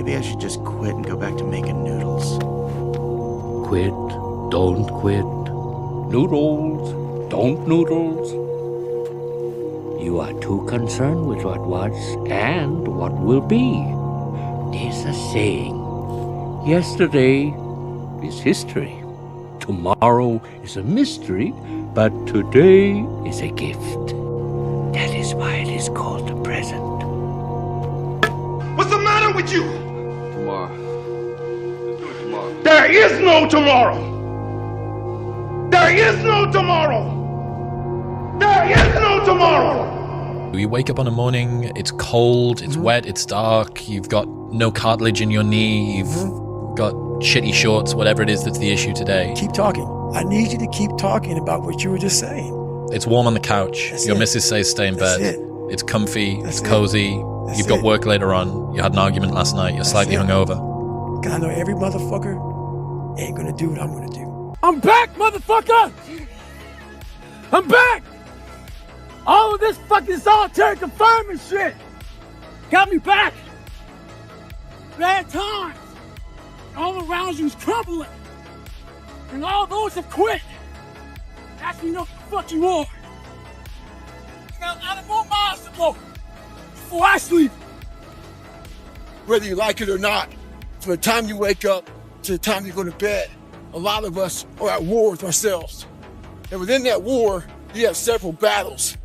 Maybe I should just quit and go back to making noodles. Quit, don't quit. Noodles, don't noodles. You are too concerned with what was and what will be. There's a saying, yesterday is history. Tomorrow is a mystery, but today is a gift. That is why it is called the present. What's the matter with you? Tomorrow. Let's do it tomorrow. There is no tomorrow. There is no tomorrow. There is no tomorrow. You wake up on a morning, it's cold, it's wet, it's dark, you've got no cartilage in your knee, you've got shitty shorts, whatever it is that's the issue today. Keep talking. I need you to keep talking about what you were just saying. It's warm on the couch. That's Your it. missus says stay in That's bed. it. It's comfy, That's it's it. cozy. That's You've got it. work later on. You had an argument last night. You're slightly it. hungover. Cause I know every motherfucker ain't gonna do what I'm gonna do. I'm back, motherfucker! I'm back! All of this fucking solitary confinement shit got me back. Bad times. All around you's crumbling. And all those have quit. Ask me what the fuck you are. I got a lot of more miles to go before I sleep. Whether you like it or not, from the time you wake up to the time you go to bed, a lot of us are at war with ourselves. And within that war, you have several battles.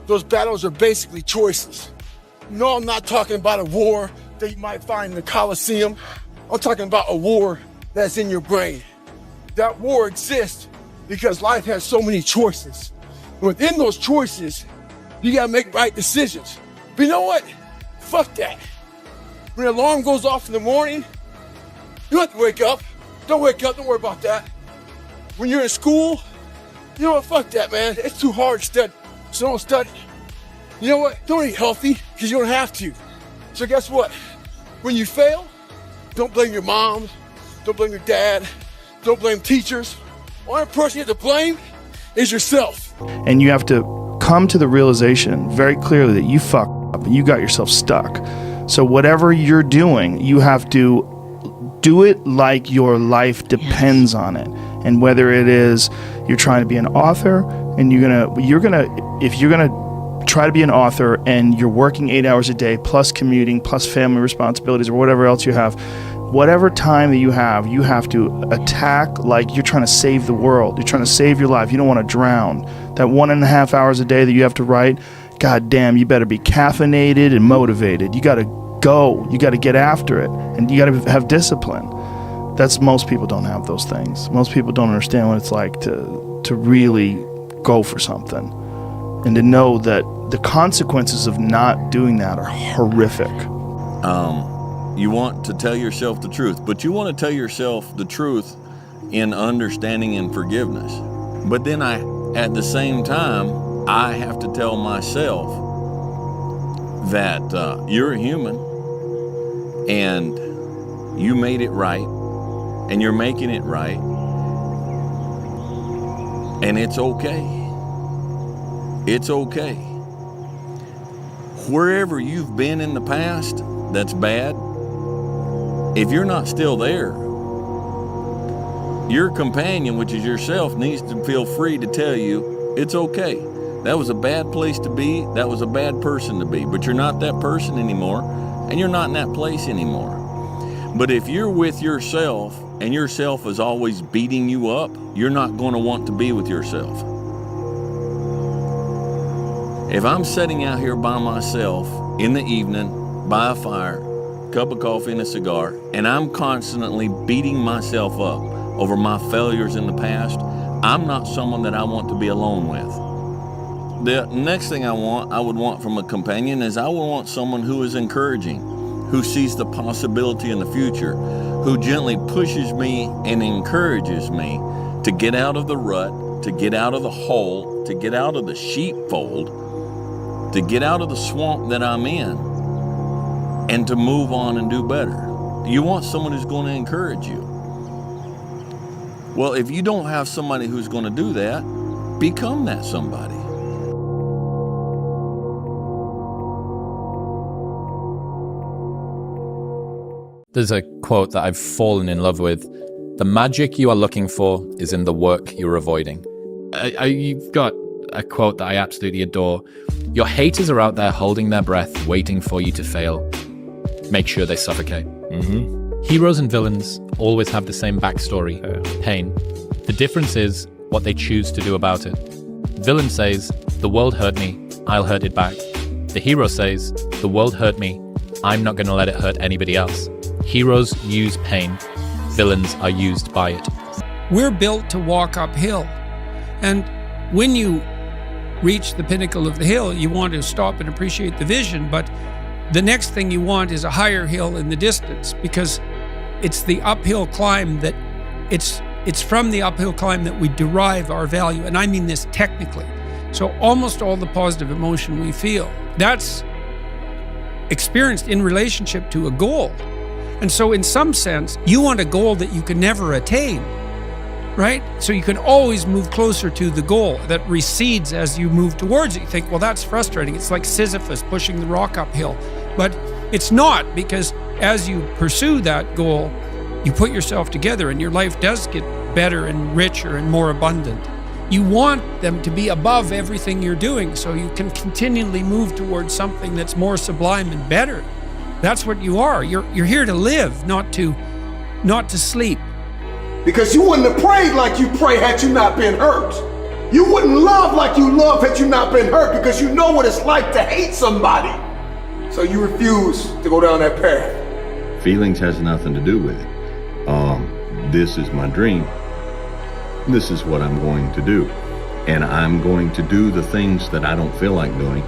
Those battles are basically choices. No, I'm not talking about a war that you might find in the Coliseum. I'm talking about a war that's in your brain. That war exists because life has so many choices. And within those choices, you gotta make right decisions. But you know what? Fuck that. When the alarm goes off in the morning, you don't have to wake up. Don't wake up, don't worry about that. When you're in school, you know what? Fuck that, man. It's too hard to study, so don't study. You know what? Don't eat healthy, because you don't have to. So guess what? When you fail, don't blame your mom, don't blame your dad, don't blame teachers. Only person you have to blame is yourself. And you have to come to the realization very clearly that you fucked up and you got yourself stuck. So whatever you're doing, you have to do it like your life depends on it. And whether it is you're trying to be an author and if you're gonna try to be an author and you're working 8 hours a day plus commuting plus family responsibilities or whatever else you have, whatever time that you have to attack like you're trying to save the world. You're trying to save your life. You don't want to drown. That 1.5 hours a day that you have to write, God damn, you better be caffeinated and motivated. You got to go. You got to get after it. And you got to have discipline. Most people don't have those things. Most people don't understand what it's like to really go for something. And to know that the consequences of not doing that are horrific. You want to tell yourself the truth, but you want to tell yourself the truth in understanding and forgiveness. But then at the same time, I have to tell myself that you're a human and you made it right and you're making it right and it's okay. It's okay. Wherever you've been in the past that's bad, if you're not still there, your companion, which is yourself, needs to feel free to tell you it's okay. That was a bad place to be. That was a bad person to be. But you're not that person anymore, and you're not in that place anymore. But if you're with yourself, and yourself is always beating you up, you're not going to want to be with yourself. If I'm sitting out here by myself in the evening, by a fire, cup of coffee and a cigar, and I'm constantly beating myself up over my failures in the past, I'm not someone that I want to be alone with. The next thing I would want from a companion is I would want someone who is encouraging, who sees the possibility in the future, who gently pushes me and encourages me to get out of the rut, to get out of the hole, to get out of the sheepfold, to get out of the swamp that I'm in, and to move on and do better. You want someone who's going to encourage you. Well, if you don't have somebody who's going to do that, become that somebody. There's a quote that I've fallen in love with. The magic you are looking for is in the work you're avoiding. You've got a quote that I absolutely adore. Your haters are out there holding their breath, waiting for you to fail. Make sure they suffocate. Mm-hmm. Heroes and villains always have the same backstory, pain. The difference is what they choose to do about it. Villain says, the world hurt me, I'll hurt it back. The hero says, the world hurt me, I'm not going to let it hurt anybody else. Heroes use pain. Villains are used by it. We're built to walk uphill. And when you reach the pinnacle of the hill, you want to stop and appreciate the vision, but the next thing you want is a higher hill in the distance, because it's the uphill climb that it's from the uphill climb that we derive our value. And I mean this technically. So almost all the positive emotion we feel, that's experienced in relationship to a goal. And so in some sense, you want a goal that you can never attain, right? So you can always move closer to the goal that recedes as you move towards it. You think, well, that's frustrating. It's like Sisyphus pushing the rock uphill. But it's not, because as you pursue that goal, you put yourself together and your life does get better and richer and more abundant. You want them to be above everything you're doing so you can continually move towards something that's more sublime and better. That's what you are. You're here to live, not to sleep. Because you wouldn't have prayed like you pray had you not been hurt. You wouldn't love like you love had you not been hurt, because you know what it's like to hate somebody. So you refuse to go down that path. Feelings has nothing to do with it. This is my dream. This is what I'm going to do. And I'm going to do the things that I don't feel like doing.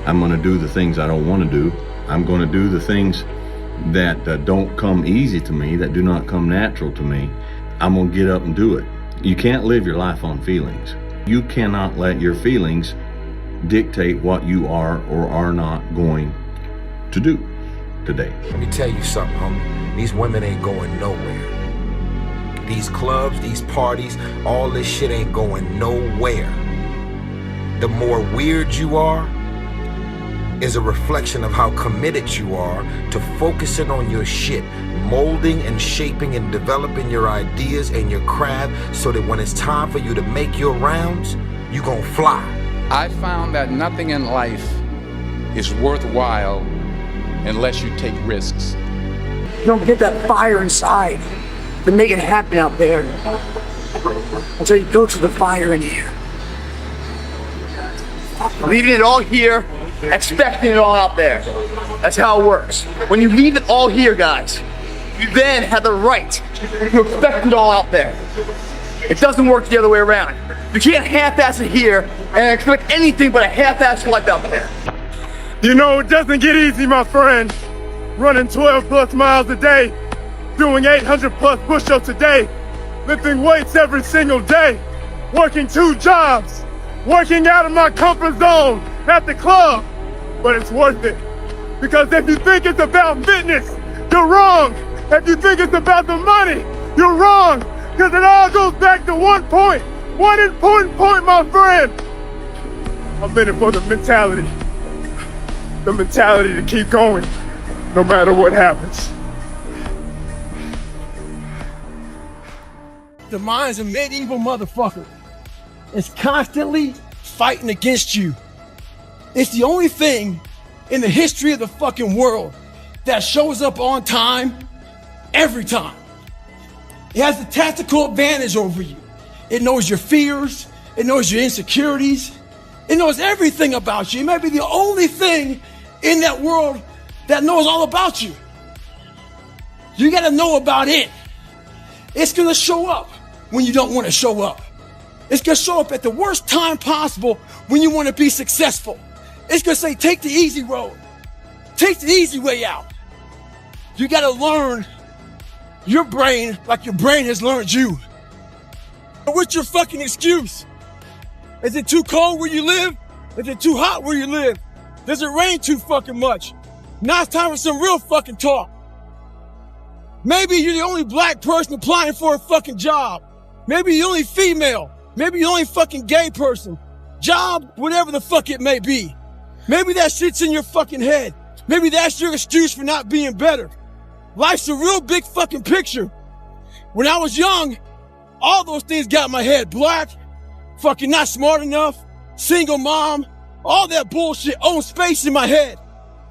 I'm going to do the things I don't want to do. I'm going to do the things that don't come easy to me, that do not come natural to me. I'm going to get up and do it. You can't live your life on feelings. You cannot let your feelings dictate what you are or are not going to do today. Let me tell you something, homie. These women ain't going nowhere. These clubs, these parties, all this shit ain't going nowhere. The more weird you are is a reflection of how committed you are to focusing on your shit, molding and shaping and developing your ideas and your craft so that when it's time for you to make your rounds, you gon' fly. I found that nothing in life is worthwhile unless you take risks. You don't get that fire inside to make it happen out there until you go to the fire in here. Leaving it all here, expecting it all out there. That's how it works. When you leave it all here, guys, you then have the right to expect it all out there. It doesn't work the other way around. You can't half-ass it here and expect anything but a half-ass life out there. You know, it doesn't get easy, my friend. Running 12 plus miles a day, doing 800 plus push-ups a day, lifting weights every single day, working 2 jobs, working out of my comfort zone at the club. But it's worth it. Because if you think it's about fitness, you're wrong. If you think it's about the money, you're wrong. Because it all goes back to one point. One important point, my friend. I'm in it for the mentality. The mentality to keep going, no matter what happens. The mind's a medieval motherfucker. It's constantly fighting against you. It's the only thing in the history of the fucking world that shows up on time, every time. It has the tactical advantage over you. It knows your fears. It knows your insecurities. It knows everything about you. It may be the only thing in that world that knows all about you. You gotta know about it. It's gonna show up when you don't wanna show up. It's gonna show up at the worst time possible when you wanna be successful. It's gonna say, take the easy road. Take the easy way out. You gotta learn your brain like your brain has learned you. What's your fucking excuse? Is it too cold where you live? Is it too hot where you live? Does it rain too fucking much? Now it's time for some real fucking talk. Maybe you're the only black person applying for a fucking job. Maybe you're the only female. Maybe you're the only fucking gay person. Job, whatever the fuck it may be. Maybe that shit's in your fucking head. Maybe that's your excuse for not being better. Life's a real big fucking picture. When I was young, all those things got in my head. Black, fucking not smart enough, single mom, all that bullshit owns space in my head.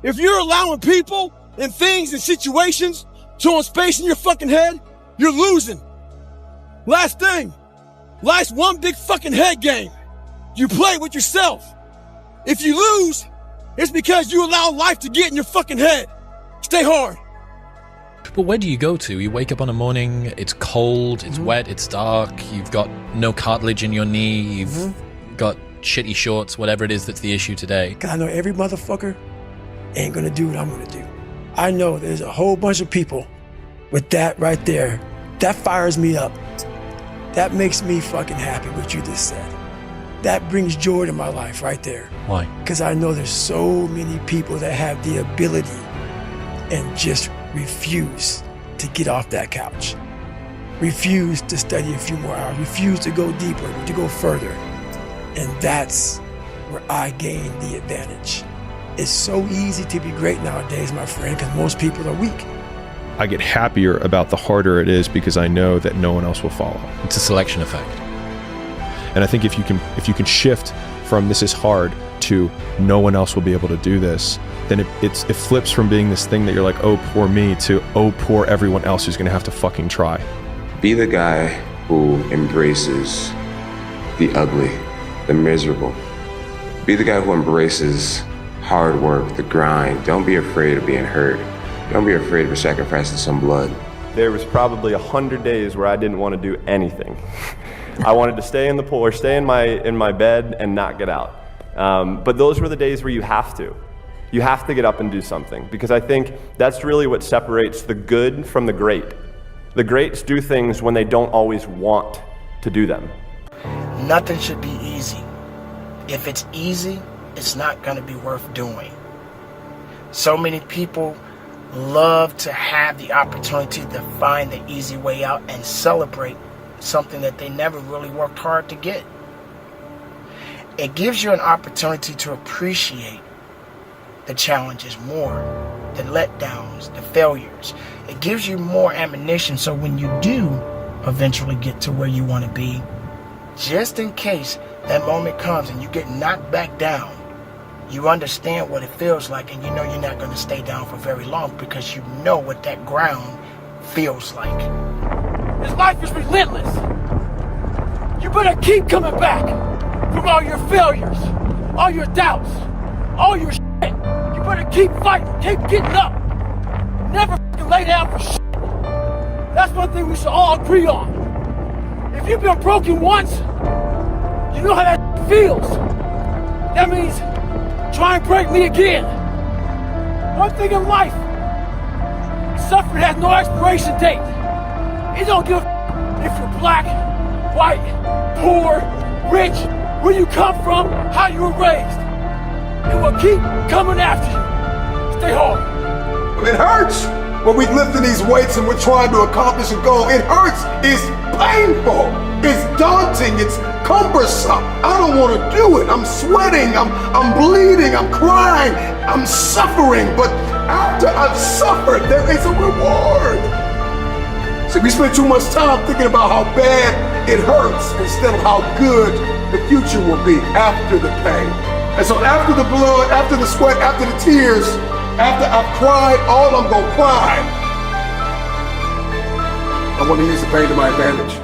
If you're allowing people and things and situations to own space in your fucking head, you're losing. Last thing, life's one big fucking head game. You play with yourself. If you lose, it's because you allow life to get in your fucking head. Stay hard. But where do you go to? You wake up on a morning, it's cold, it's wet, it's dark, you've got no cartilage in your knee, you've got shitty shorts, whatever it is that's the issue today. Cause I know every motherfucker ain't gonna do what I'm gonna do. I know there's a whole bunch of people with that right there. That fires me up. That makes me fucking happy, what you just said. That brings joy to my life right there. Why? Because I know there's so many people that have the ability and just refuse to get off that couch. Refuse to study a few more hours. Refuse to go deeper, to go further. And that's where I gain the advantage. It's so easy to be great nowadays, my friend, because most people are weak. I get happier about the harder it is because I know that no one else will follow. It's a selection effect. And I think if you can shift from this is hard to no one else will be able to do this, then it flips from being this thing that you're like, oh, poor me, to oh, poor everyone else who's gonna have to fucking try. Be the guy who embraces the ugly, the miserable. Be the guy who embraces hard work, the grind. Don't be afraid of being hurt. Don't be afraid of sacrificing some blood. There was probably 100 days where I didn't want to do anything. I wanted to stay in the pool or stay in my bed and not get out. But those were the days where you have to. You have to get up and do something, because I think that's really what separates the good from the great. The greats do things when they don't always want to do them. Nothing should be easy. If it's easy, it's not going to be worth doing. So many people love to have the opportunity to find the easy way out and celebrate something that they never really worked hard to get. It gives you an opportunity to appreciate the challenges more, the letdowns, the failures. It gives you more ammunition, so when you do eventually get to where you want to be, just in case that moment comes and you get knocked back down, you understand what it feels like, and you know you're not going to stay down for very long because you know what that ground feels like. This life is relentless. You better keep coming back from all your failures, all your doubts, all your shit. You better keep fighting, keep getting up. Never lay down for shit. That's one thing we should all agree on. If you've been broken once, you know how that feels. That means try and break me again. One thing in life, suffering has no expiration date. It don't give a if you're black, white, poor, rich, where you come from, how you were raised. It will keep coming after you. Stay hard. It hurts when we lifting these weights and we're trying to accomplish a goal. It hurts. It's painful. It's daunting. It's cumbersome. I don't want to do it. I'm sweating. I'm bleeding. I'm crying. I'm suffering. But after I've suffered, there is a reward. So we spend too much time thinking about how bad it hurts instead of how good the future will be after the pain. And so after the blood, after the sweat, after the tears, after I've cried all I'm gonna cry, I want to use the pain to my advantage.